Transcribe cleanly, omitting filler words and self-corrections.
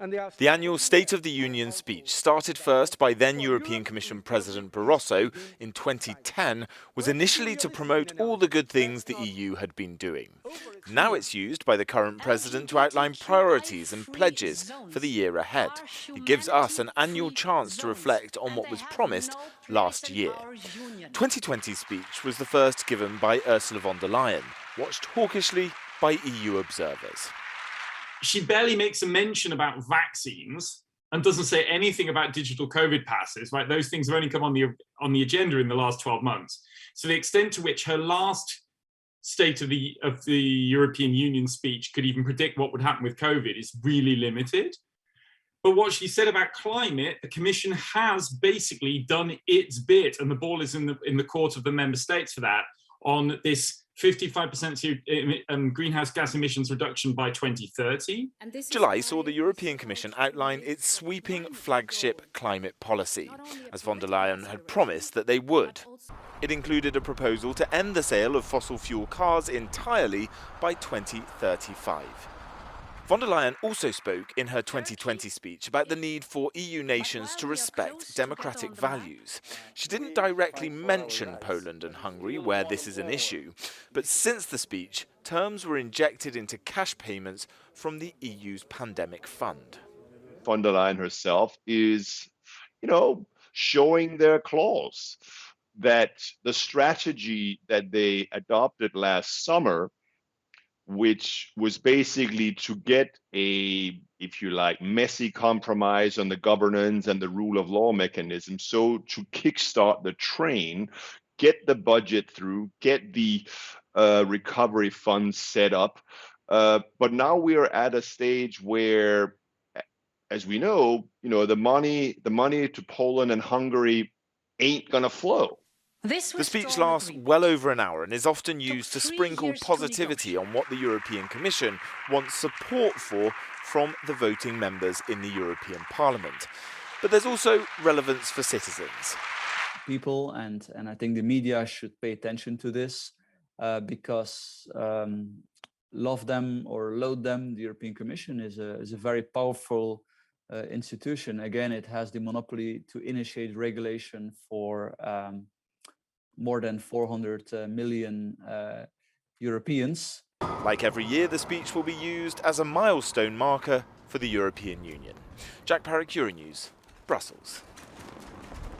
The annual State of the Union speech, started first by then European Commission President Barroso in 2010, was initially to promote all the good things the EU had been doing. Now it's used by the current president to outline priorities and pledges for the year ahead. It gives us an annual chance to reflect on what was promised last year. 2020's speech was the first given by Ursula von der Leyen, watched hawkishly by EU observers. She barely makes a mention about vaccines and doesn't say anything about digital COVID passes, right? Those things have only come on the agenda in the last 12 months. So the extent to which her last State of the European Union speech could even predict what would happen with COVID is really limited. But what she said about climate, the Commission has basically done its bit, and the ball is in the court of the member states for that, on this 55% greenhouse gas emissions reduction by 2030. July saw the European Commission outline its sweeping flagship climate policy, as von der Leyen had promised that they would. It included a proposal to end the sale of fossil fuel cars entirely by 2035. Von der Leyen also spoke in her 2020 speech about the need for EU nations to respect democratic values. She didn't directly mention Poland and Hungary, where this is an issue, but since the speech, terms were injected into cash payments from the EU's pandemic fund. Von der Leyen herself is, showing their claws, that the strategy that they adopted last summer, which was basically to get a, if you like, messy compromise on the governance and the rule of law mechanism. So to kickstart the train, get the budget through, get the recovery funds set up. But now we are at a stage where, as we know, the money to Poland and Hungary ain't gonna flow. The speech lasts well over an hour and is often used to sprinkle positivity on what the European Commission wants support for from the voting members in the European Parliament. But there's also relevance for citizens. People and I think the media should pay attention to this because love them or loathe them, the European Commission is a very powerful institution. Again, it has the monopoly to initiate regulation for more than 400 million Europeans. Like every year, the speech will be used as a milestone marker for the European Union. Jack Parrick, Euronews, Brussels.